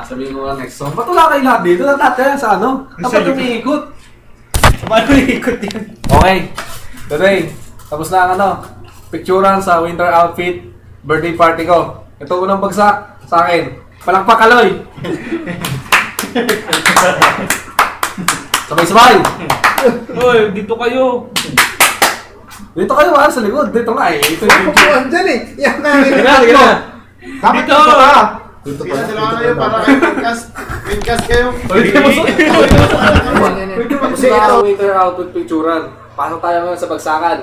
Sabihin ko nga next song. Ba't wala kayo lahat dito? Natataya sa ano? Dapat umiikot. Paano umiikot yan? Okay. Today, tapos na ang ano, picturean sa winter outfit birthday party ko. Ito unang bagsak sa akin. Palakpak Kaloy! Sabay-sabay! Uy, dito kayo! Dito kayo sa likod. Dito nga eh. Ito yung Pupuan dyan eh. Yan na. Dito! Dito pa. Dito kayo para kayo windcast kayo. Tapos na ang winter outfit picturean. Pasok tayo ngayon sa bagsakan.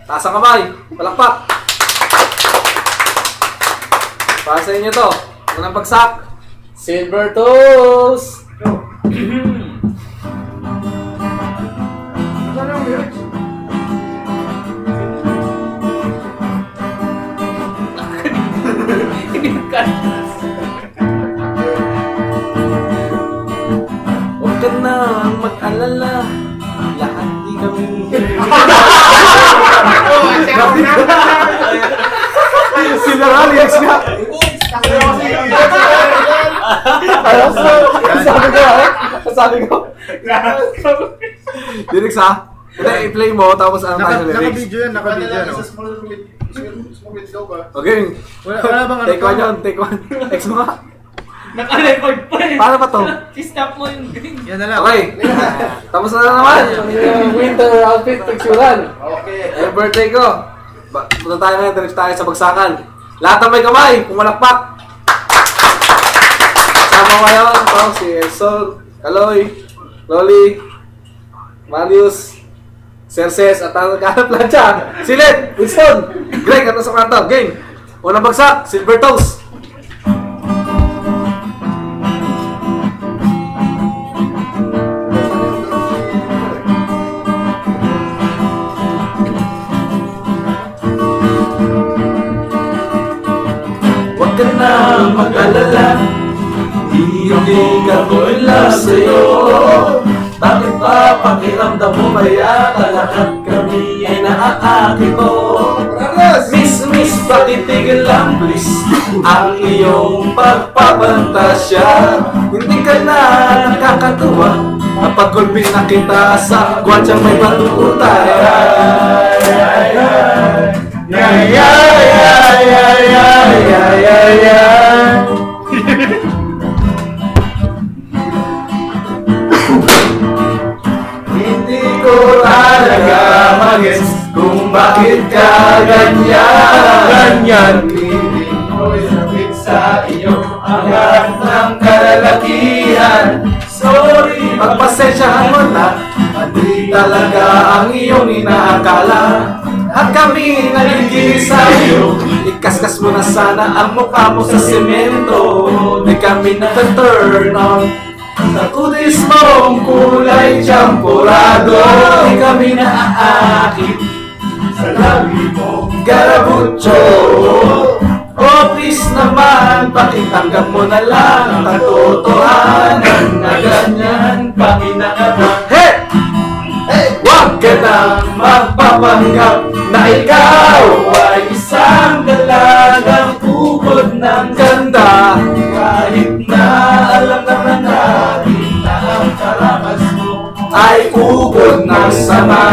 Taas ang kamay. Palakpak! Para sa inyo to. Unang bagsak. Silver Toes! Huwag ka nang mag-alala. Lahat di kami. Sila Alex nga. Sabi ko. Lyrics ha? Hindi, i-play mo tapos ano tayo sa lyrics. Naka-video yan, naka-video yan. Okay. Wala bang ano? Take one yun, take one. X mo nga. Naka-record pa eh! Paano ba to? I-stop mo yung green. Yan na lang. Okay. Tapos na naman yung winter outfit picturean. Okay. Yung birthday ko. Punta tayo ngayon, diretso tayo sa bagsakan. Lahat ng may kamay, pumalakpak. Sama kayo, ito, si Elson, Kaloy, Loli, Marius, Cerces, at ang nagkahanap plancha. Silit, Winston, Greg, at nasa kwarto. Game. Unang bagsak, Silver Toes. Huwag ka na mag-alala, hindi ka wala sa'yo. Bakit ba pakiramdam mo kaya lahat kami ay naaakit mo? Miss, pakitigil lang please ang iyong pagpapantasya. Hindi ka na nakakatuwa kapag gulpin na kita sa kwansyang may batutay. Hindi ko talaga mag-gets kung bakit ka ganyan. Piling ko'y sabit sa iyo ang lahat ng kalalakihan. Sorry, pagpasensyahan mo na, hindi talaga ang iyong inaakala. At kami nagigil sa iyo, ikaskas mo na sana ang mukha mo sa semento. Di kami nag-turn on sa kutis mong kulay champurado. Di kami naaakit sa labi mo garabucho. Oh please naman, pakitanggap mo na lang ang katotohanan na ganyan pa kinakata. Hey! Huwag ka nang magpapanggap na ikaw ay isang dalagang ukod ng ganda. Kahit na alam naman natin na ang karamas mo ay ukod ng sama.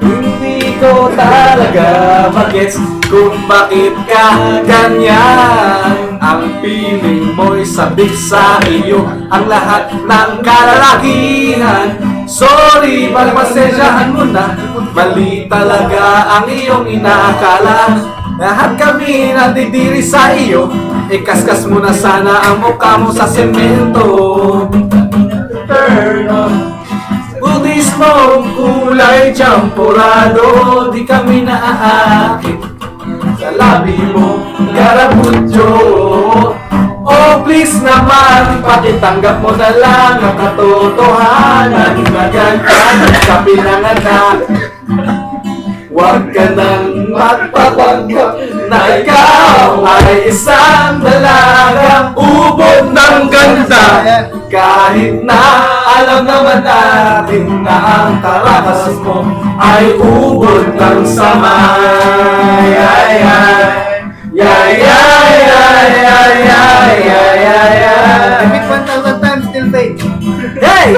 Hindi ko talaga mag-gets kung bakit ka ganyan. Ang piling mo'y sabik sa iyo ang lahat ng kalalakihan. Sorry, pagpasensyahan mo na, mali talaga ang iyong inaakala. Lahat kami nandidiri sa iyo, ikaskas mo na sana ang mukha mo sa semento. Turn on butis mong kulay champurado. Di kami naaakit sa labi mo garabutyo. Oh please naman, pakitanggap mo na lang ang katotohanan na ganyan sa pinanganak. Huwag ka nang magpapanggap na ikaw ay isang dalagang ubod ng ganda. Kahit na alam naman natin na ang karakas mo ay ubod ng samay. Ay, ay, ay, ay, ay, ay, ay, ay, ay, ay. Repeat 1,000 times, still fake. Hey!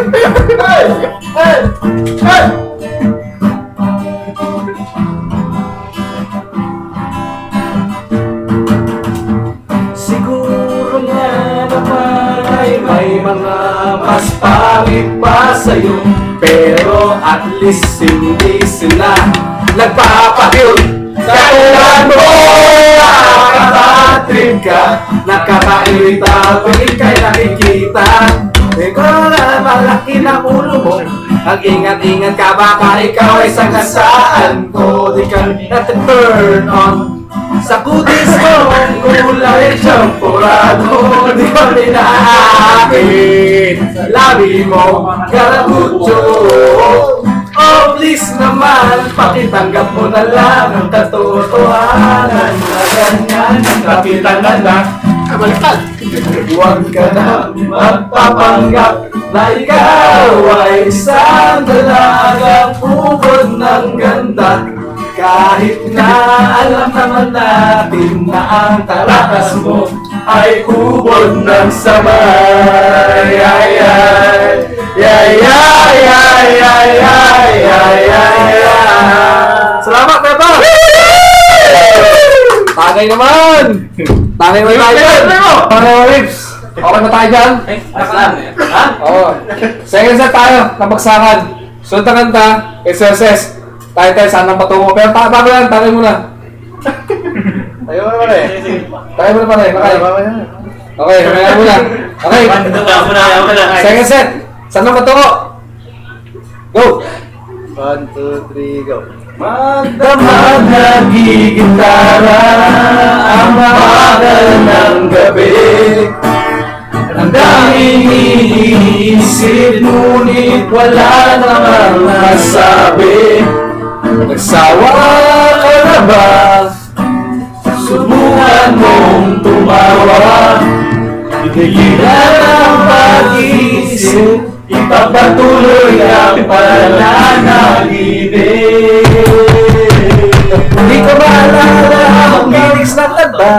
Hey! Hey! Hey! Siguro nga naman ay may mga mas pangit pa sa'yo, pero at least hindi sila nagpapakyut. Kailan mo nakakatrip ka, nakakairita tuwing kay nakikita. Ikaw na malaki na ulo mo, mag-ingat-ingat ka baka ikaw ay sagasaan ko. Di ka nati-turn on sa kudis mo, kulay champurado. Di ka pinaakin labi mo, karamutyo. Oh please naman, pakitanggap mo na lang ang katotohanan na ganyan ang kapitangan na. Huwag ka na magpapanggap na ikaw ay isang dalagang ubod ng ganda. Kahit na alam naman natin na ang karakas mo ay ubod ng samay. Ay, ay, ay, ay, ay, ay, ay, ay, ay, ay. Salamat, Beba! Tagay naman! Tagay naman tayo dyan! Mga Rips! Okay na tayo dyan? Nasaan? Ha? Oo. Second set tayo, nabagsakan. Sunod na kanta, SSS. Tayo saan ang patungo. Pero bago yan, tagay muna. Tayo mo naman eh. Tagay muna pa rin, nakay. Okay, mamaya muna. Okay, second set. Saan ang patungo? Go! 1, 2, 3, go. Magdamag nagigitara ang bagal ng gabi. Ang daming iniisip, ngunit wala namang masabi. Nagsawa ka na ba? Subukan mong tumawa. Tigilan ang pag-iisip, ipagpatuloy ang pananaginip. Hindi ko maalala ang lyrics na kanta.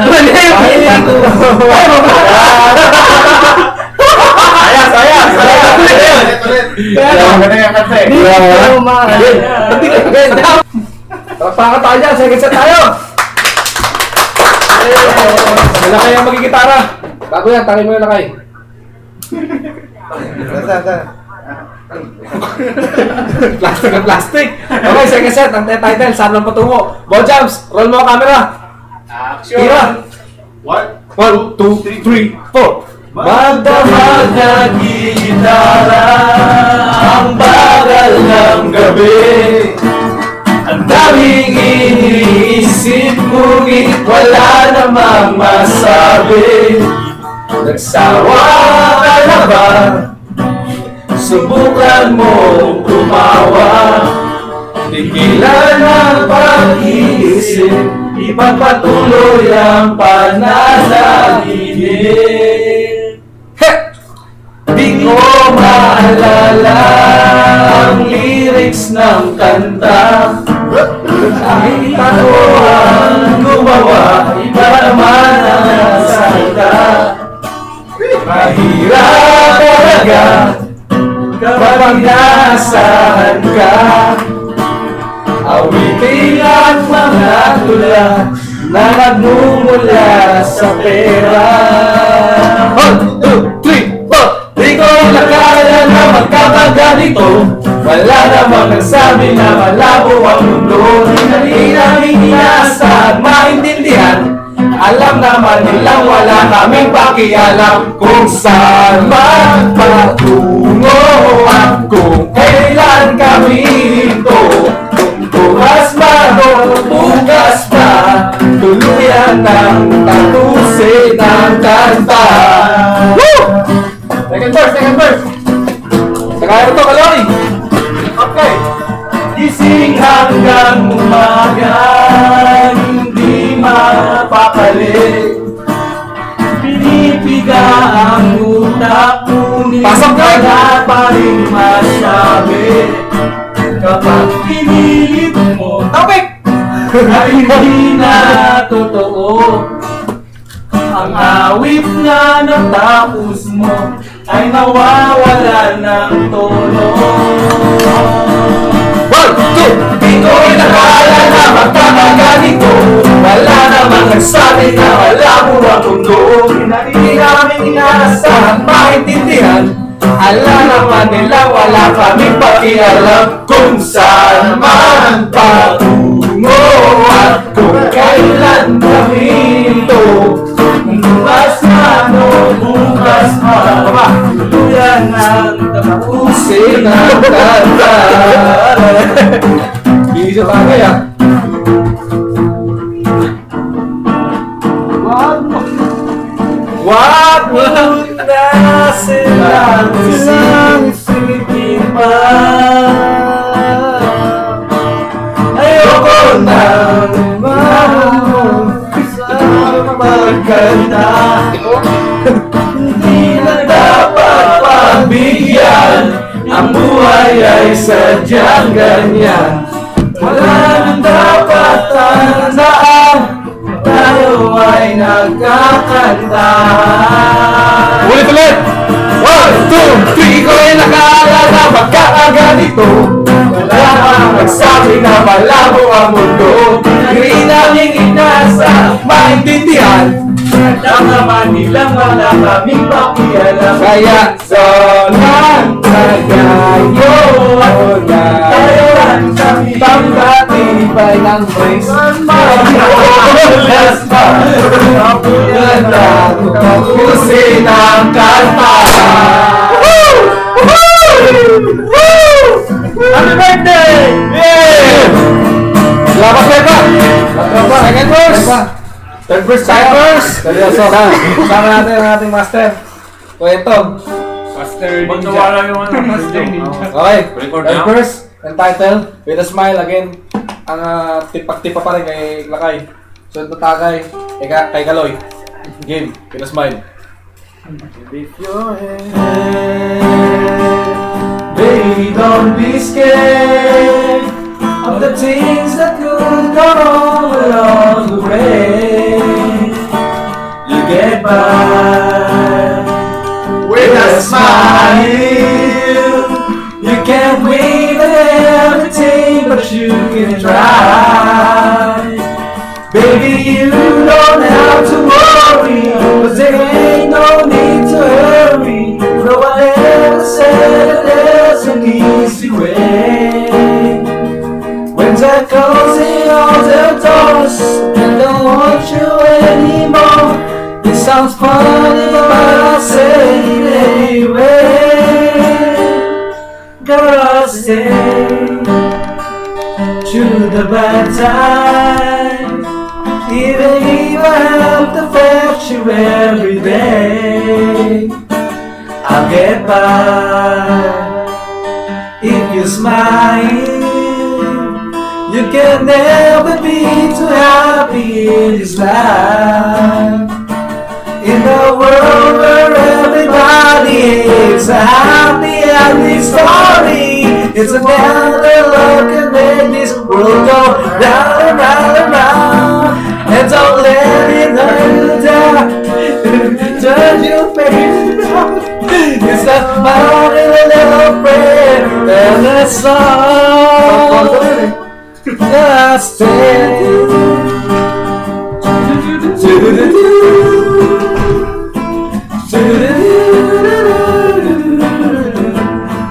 Sayang! Ganda yung kanta eh. Pakaka tayo dyan, second set tayo! Malakay ang magigitara. Bago yan, takin mo yung lakay. Saan? Plastic ang plastic. Okay, second set, ang title, saan lang patungo? Ball jumps, roll mo ang camera. Action! Tira! 1, 1, 2, 3, 4. Magdamag nagigitara ang bagal ng gabi. Ang daming iniisip, ngunit wala namang masabi. Nagsawa ka na ba? Subukan mong tumawa. Tigilan ang pag-iisip, ipagpatuloy ang pananaginip. Di ko maalala ang lyrics ng kanta. Ay ako ang gumawa, iba naman ang salita. Mahirap talaga kapag nasahan ka. Awitin ang mga tula na nagmumula sa pera. 1, 2, 3, 4. Di ko nakala na magkakaganito. Wala namang nagsabi na malabo ang mundo. Hindi namin inasa at maintindihan. Alam naman nilang wala kaming pakialam kung saan magpatungo at kung kailan kami ito. Bukas ba o bukas pa, tuluyan ng tapusin ang kanta. Woo! Second verse. Sakaya mo to, Kaloy. Okay. gising hanggang umaga, hindi mapapali. Pinipiga ang utak, ngunit wala pa rin masabi. Kapag pinilit mo, ay hindi na totoo. Ang awit na natapos mo ay nawawala ng tono. 1, 2, di ko inakala na magkakaganito. Wala namang nagsabi na wala mo ang mundo. Hindi namin inaasahan maintindihan. Alam naman nila wala kaming pakialam kung saan man patungo at kung kailan kami ito. Bukas na bukas pa, tuluyan ang tapusin ang kanta. Bisa tagay ah. Wag mo na silang isipin pa. Ayoko nang magkanta. Hindi na dapat pagbigyan. Ang buhay ay sadyang ganyan. Wala nang dapat tandaan. Tayo ay nagkakanta. Ulit! 1, 2, 3. Ko ay nakala na magkakaganito. Wala kang nagsabi na malabo ang mundo. Hindi namin inasa maintindihan. Alam naman nilang wala kaming pakialam. Kaya sonang tagayo na tayo lang kami pangbatibay ng praise. Mabulas pa mabulan na tapusin ang kanta. Happy birthday! Yeah! Salamat Pepa! Second verse! Third verse! Second verse! Seryoso ka! Sama natin ang ating master. Kwento. Master Ninja. Yung ano, Master Ninja. Okay. Third verse. Entitled With a Smile. Again, ang tipak-tipa pa rin kay Lakay. So ito tagay kay Kaloy. Game. With a Smile. Lift your head. Baby, don't be scared of the things that could go wrong along the way. You get by with a smile. You can't win everything, but you can try. Baby, you don't have to worry, 'cause there ain't no need to hurry. No one ever said there's an easy way. When that closing all the doors and don't want you anymore. It sounds funny, but I'll say it anyway. Girl, stay through the bad times, even if I have to fetch you every day. I'll get by if you smile. You can never be too happy in this life. In a world where everybody is a happy ending story, it's another love can make this world go round and round and round. And don't let it hurt you down. Turn your face down. It's a smile in a little prayer and a song. Just stay.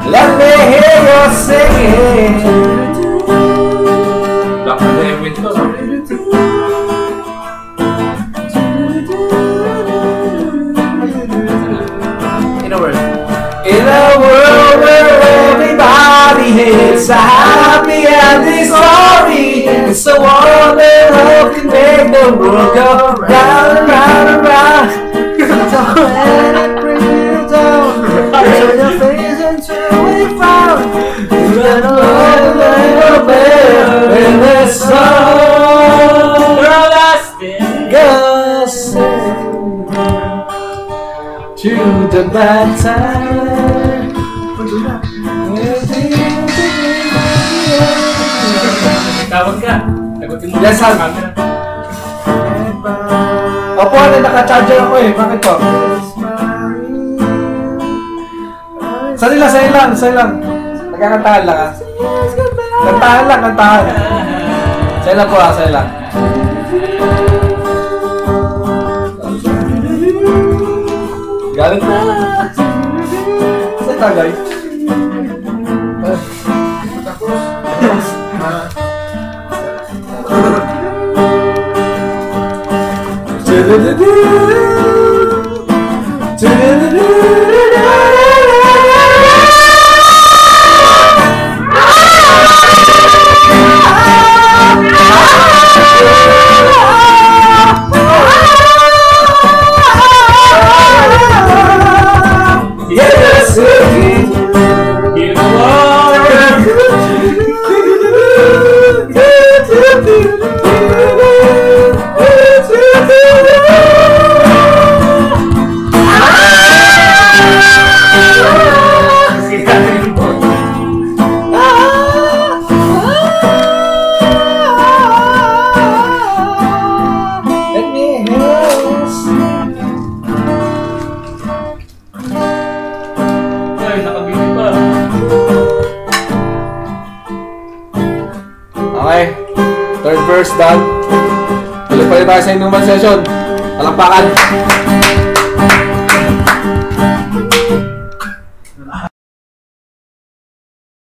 Let me hear you singing. In a world where everybody hates a happy ending story, it's the one that love can make the world go round and round and round. Don't let it bring you down. Turn your face into a frown. You're gonna love bad time. Tawag ka. Sagutin mo Yes, sa sir. camera. Opo, naka-charger ako eh. Bakit po? Sali lang. Nagkakantahan lang ah. Kantahan. Sali lang po ah, sali lang. Galing po. Saan tagay? Okay, third verse done. Tuloy pa rin tayo sa inuman session. Palakpakan.